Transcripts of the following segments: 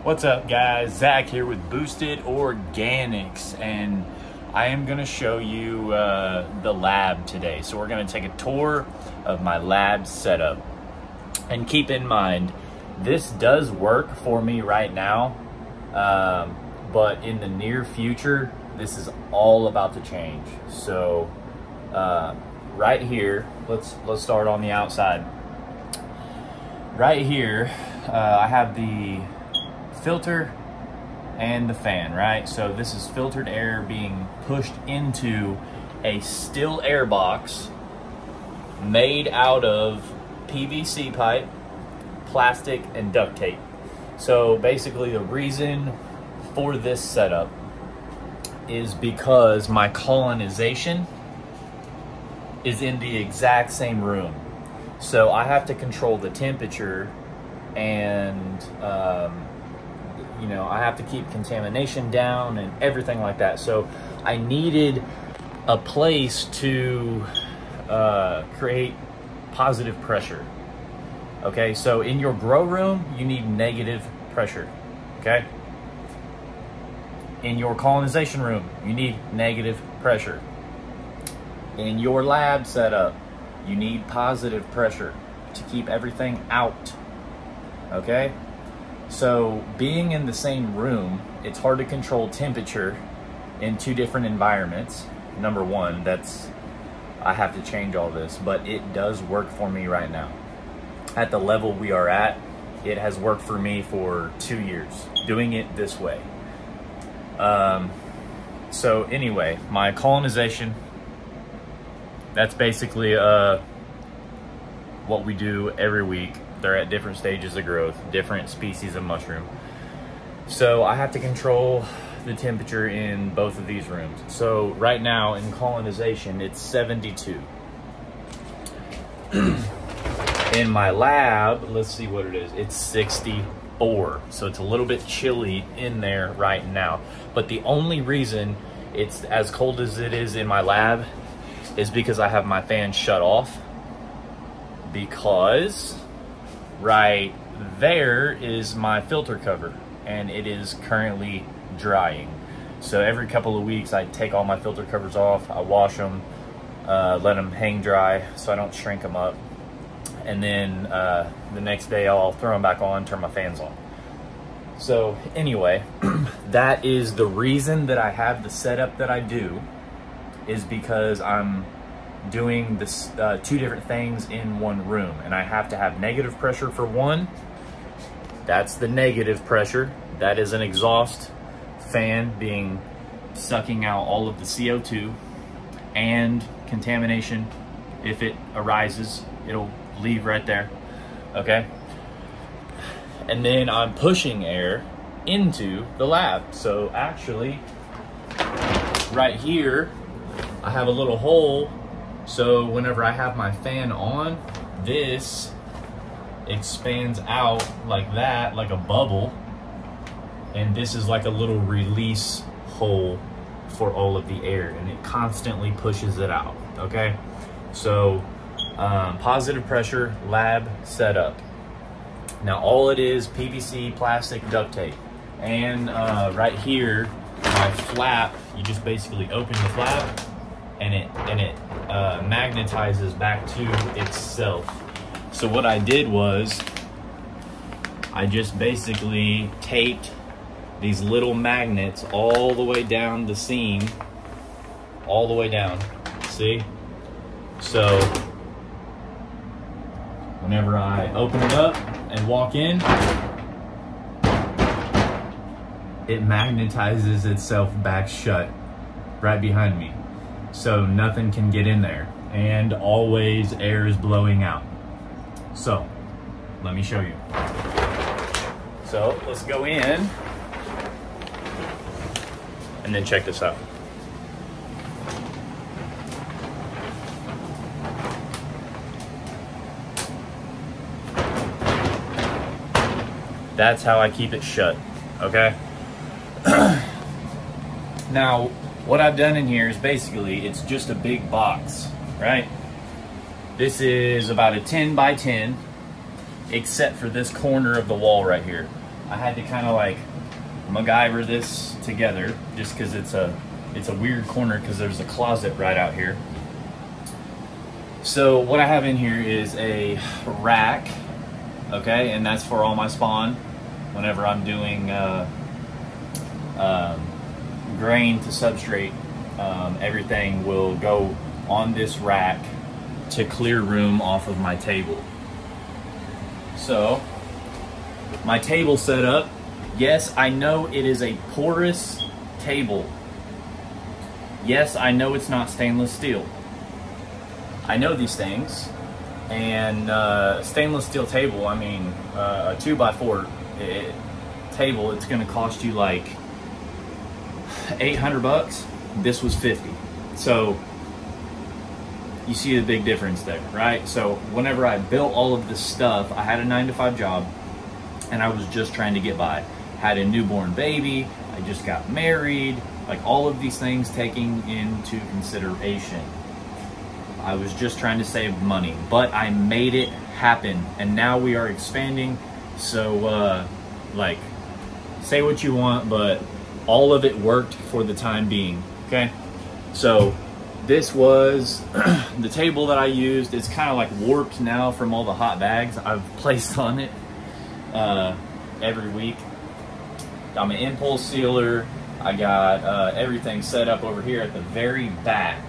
What's up, guys? Zach here with Boosted Organics, and I am going to show you the lab today. So we're going to take a tour of my lab setup. And keep in mind, this does work for me right now, but in the near future, this is all about to change. So right here, let's start on the outside. Right here, I have the filter and the fan, right? So this is filtered air being pushed into a still air box made out of PVC pipe, plastic, and duct tape. So basically the reason for this setup is because my colonization is in the exact same room. So I have to control the temperature and you know, I have to keep contamination down and everything like that. So I needed a place to create positive pressure. Okay, so in your grow room, you need negative pressure. Okay, in your colonization room, you need negative pressure. In your lab setup, you need positive pressure to keep everything out. Okay, so being in the same room, it's hard to control temperature in two different environments. Number one, I have to change all this, but it does work for me right now. At the level we are at, it has worked for me for 2 years, doing it this way. So anyway, my colonization, that's basically what we do every week. They're at different stages of growth, different species of mushroom. So I have to control the temperature in both of these rooms. So right now in colonization, it's 72. In my lab, let's see what it is. It's 64. So it's a little bit chilly in there right now. But the only reason it's as cold as it is in my lab is because I have my fan shut off, because right there is my filter cover and it is currently drying. So every couple of weeks I take all my filter covers off, I wash them, let them hang dry so I don't shrink them up, and then the next day I'll throw them back on, turn my fans on. So anyway, that is the reason that I have the setup that I do, is because I'm doing this two different things in one room, and I have to have negative pressure for one. That's the negative pressure. That is an exhaust fan sucking out all of the CO2 and contamination. If it arises, it'll leave right there. Okay, and then I'm pushing air into the lab. So actually right here I have a little hole. So whenever I have my fan on, this expands out like that, like a bubble. And this is like a little release hole for all of the air, and it constantly pushes it out, okay? So positive pressure lab setup. Now all it is, PVC, plastic, duct tape. And right here, my flap, you just basically open the flap and it magnetizes back to itself. So what I did was I just basically taped these little magnets all the way down the seam, all the way down, see? So whenever I open it up and walk in, it magnetizes itself back shut right behind me. So nothing can get in there, and always air is blowing out. So let me show you. So let's go in and then check this out. That's how I keep it shut, okay? Now, what I've done in here is basically, it's just a big box, right? This is about a 10 by 10, except for this corner of the wall right here. I had to kind of like MacGyver this together just because it's a weird corner because there's a closet right out here. So what I have in here is a rack, okay, and that's for all my spawn. Whenever I'm doing grain to substrate, everything will go on this rack to clear room off of my table. So my table set up, yes, I know it is a porous table. Yes, I know it's not stainless steel. I know these things. And stainless steel table, I mean, a 2x4 table, it's gonna cost you like 800 bucks. This was 50. So you see the big difference there, right? So whenever I built all of this stuff, I had a 9-to-5 job and I was just trying to get by. Had a newborn baby, I just got married, like all of these things taking into consideration. I was just trying to save money, but I made it happen, and now we are expanding. So like, say what you want, but all of it worked for the time being, okay? So this was the table that I used. It's kind of like warped now from all the hot bags I've placed on it every week. I'm an impulse sealer. I got everything set up over here at the very back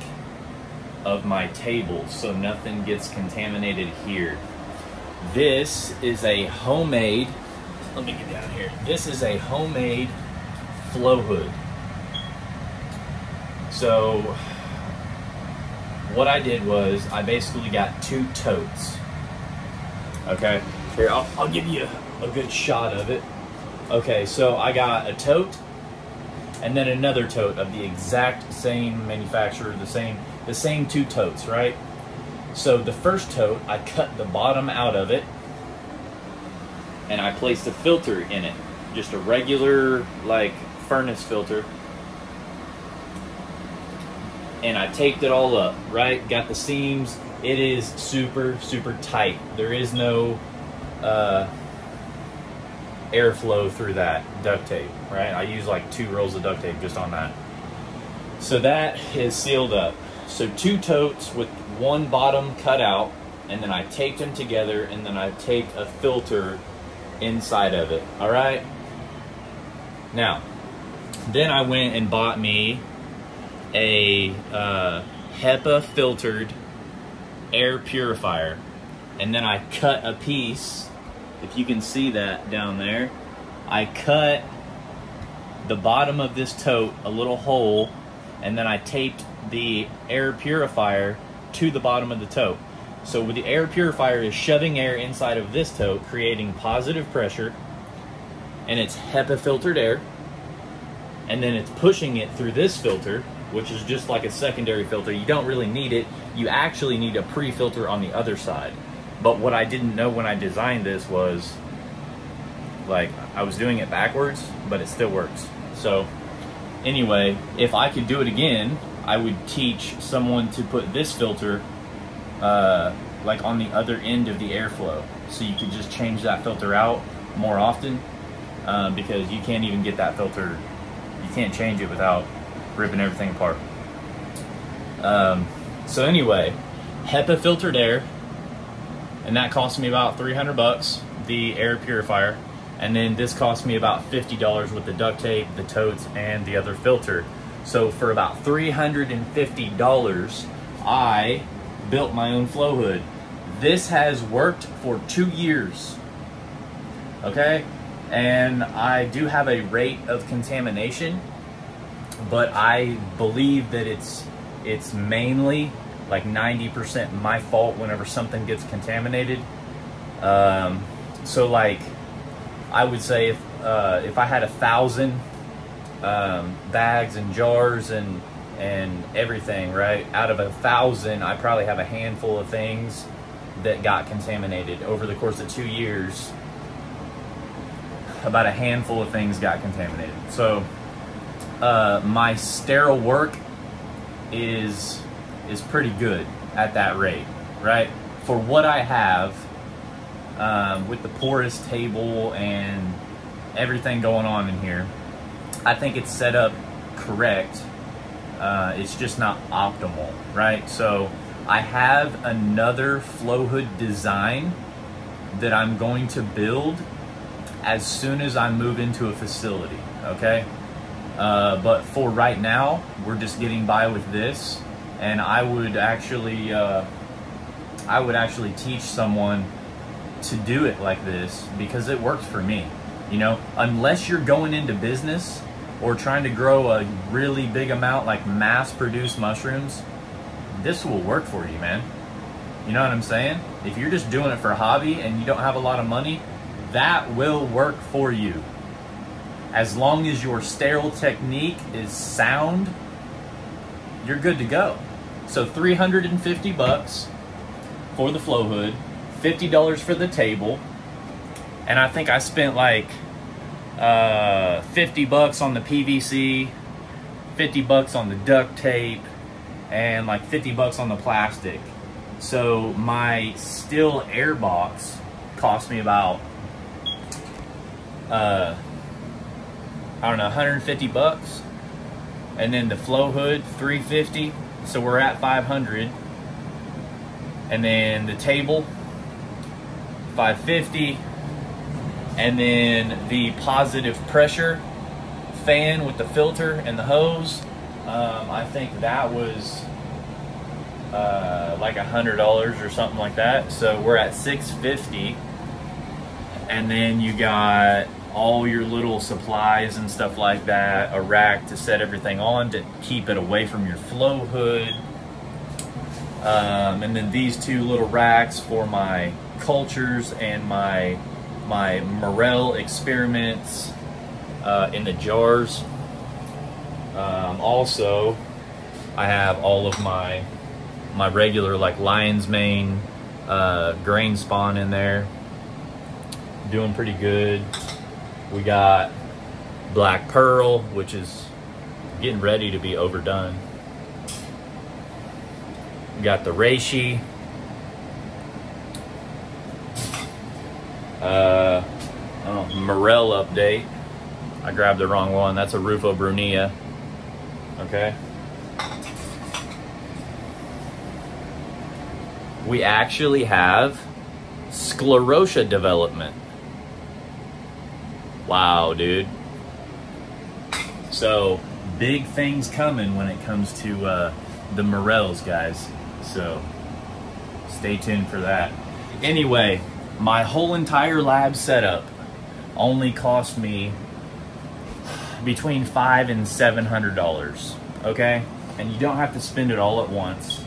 of my table so nothing gets contaminated here. This is a homemade, let me get down here. This is a homemade flow hood. So what I did was I basically got 2 totes. Okay, here, I'll give you a good shot of it. Okay, so I got a tote and then another tote of the exact same manufacturer, the same 2 totes, right? So the first tote, I cut the bottom out of it and I placed a filter in it, just a regular like furnace filter, and I taped it all up, right? Got the seams. It is super tight. There is no airflow through that duct tape, right? I use like 2 rolls of duct tape just on that. So that is sealed up. So 2 totes with 1 bottom cut out, and then I taped them together, and then I taped a filter inside of it, all right? Now, then I went and bought me a HEPA filtered air purifier, and then I cut a piece, if you can see that down there, I cut the bottom of this tote a little hole, and then I taped the air purifier to the bottom of the tote. So with the air purifier is shoving air inside of this tote, creating positive pressure, and it's HEPA filtered air, and then it's pushing it through this filter, which is just like a secondary filter. You don't really need it. You actually need a pre-filter on the other side. But what I didn't know when I designed this was, like, I was doing it backwards, but it still works. So anyway, if I could do it again, I would teach someone to put this filter like on the other end of the airflow, so you could just change that filter out more often, because you can't even get that filter, you can't change it without ripping everything apart. So anyway, HEPA filtered air, and that cost me about 300 bucks, the air purifier, and then this cost me about $50 with the duct tape, the totes, and the other filter. So for about $350, I built my own flow hood. This has worked for 2 years, okay? And I do have a rate of contamination, but I believe that it's mainly like 90% my fault whenever something gets contaminated. So like, I would say if I had 1,000 bags and jars and everything, right? Out of 1,000, I probably have a handful of things that got contaminated over the course of 2 years. About a handful of things got contaminated. So my sterile work is pretty good at that rate, right? For what I have with the porous table and everything going on in here. I think it's set up correct. It's just not optimal, right? So I have another flow hood design that I'm going to build as soon as I move into a facility, okay? But for right now, we're just getting by with this, and I would actually teach someone to do it like this because it works for me. You know, unless you're going into business or trying to grow a really big amount, like mass-produced mushrooms, this will work for you, man. You know what I'm saying? If you're just doing it for a hobby and you don't have a lot of money, that will work for you. As long as your sterile technique is sound, you're good to go. So $350 for the flow hood, $50 for the table, and I think I spent like $50 on the PVC, $50 on the duct tape, and like $50 on the plastic. So my still air box cost me about I don't know, $150, and then the flow hood $350, so we're at $500, and then the table $550, and then the positive pressure fan with the filter and the hose, I think that was like $100 or something like that. So we're at $650, and then you got all your little supplies and stuff like that, a rack to set everything on to keep it away from your flow hood, and then these two little racks for my cultures and my morel experiments in the jars. Also, I have all of my regular like lion's mane grain spawn in there, doing pretty good. We got black pearl, which is getting ready to be overdone. We got the reishi. Morel update. I grabbed the wrong one. That's a Rufo Brunia. Okay. We actually have sclerotia development. Wow, dude. So big things coming when it comes to the morels, guys. So stay tuned for that. Anyway, my whole entire lab setup only cost me between $500 and $700. Okay, and you don't have to spend it all at once.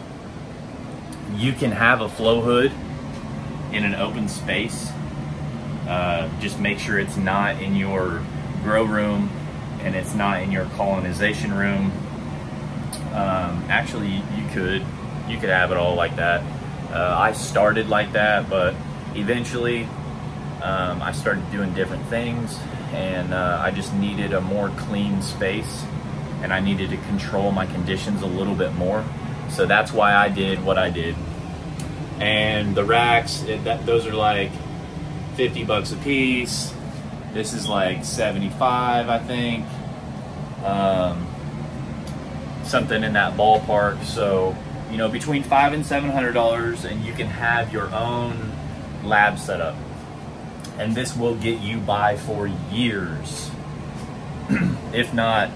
You can have a flow hood in an open space. Just make sure it's not in your grow room and it's not in your colonization room. Actually, you could have it all like that. I started like that, but eventually I started doing different things, and I just needed a more clean space, and I needed to control my conditions a little bit more. So that's why I did what I did. And the racks, those are like $50 a piece. This is like 75, I think. Something in that ballpark. So, you know, between $500 and $700, and you can have your own lab setup. And this will get you by for years, if not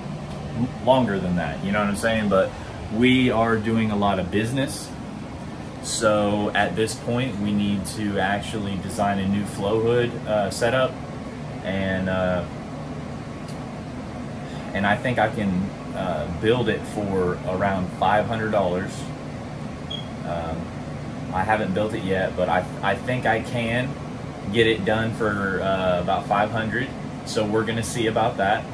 longer than that. You know what I'm saying? But we are doing a lot of business. So at this point, we need to actually design a new flow hood setup, and I think I can build it for around $500. I haven't built it yet, but I think I can get it done for about $500. So we're gonna see about that,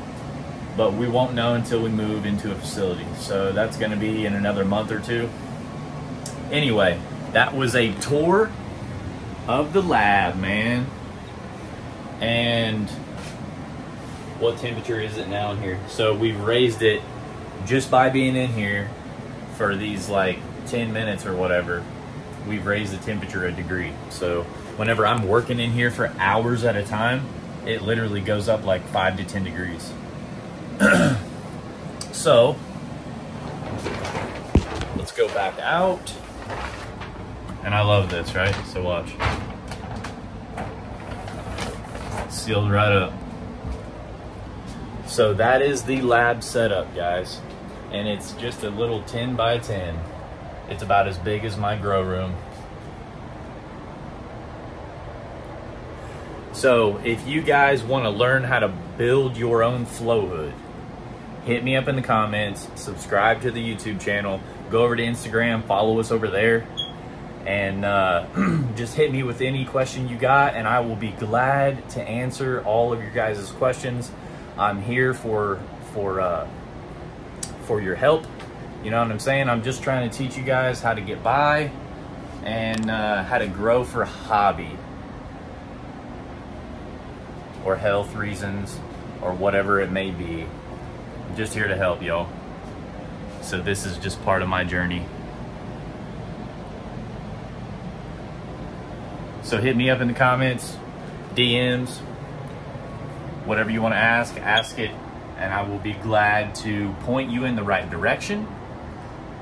but we won't know until we move into a facility. So that's gonna be in another month or two. Anyway, that was a tour of the lab, man. And what temperature is it now in here? So we've raised it just by being in here for these like 10 minutes or whatever. We've raised the temperature a degree. So whenever I'm working in here for hours at a time, it literally goes up like 5 to 10 degrees. So let's go back out. And I love this, right? So watch. Sealed right up. So that is the lab setup, guys. And it's just a little 10 by 10. It's about as big as my grow room. So if you guys want to learn how to build your own flow hood, hit me up in the comments, subscribe to the YouTube channel, go over to Instagram, follow us over there, and just hit me with any question you got, and I will be glad to answer all of your guys' questions. I'm here for your help. You know what I'm saying? I'm just trying to teach you guys how to get by and how to grow for hobby or health reasons or whatever it may be. I'm just here to help y'all. So this is just part of my journey. So hit me up in the comments, DMs, whatever you want to ask it, and I will be glad to point you in the right direction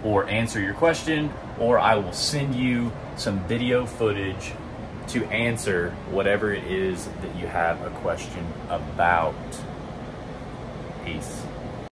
or answer your question, or I will send you some video footage to answer whatever it is that you have a question about. Peace.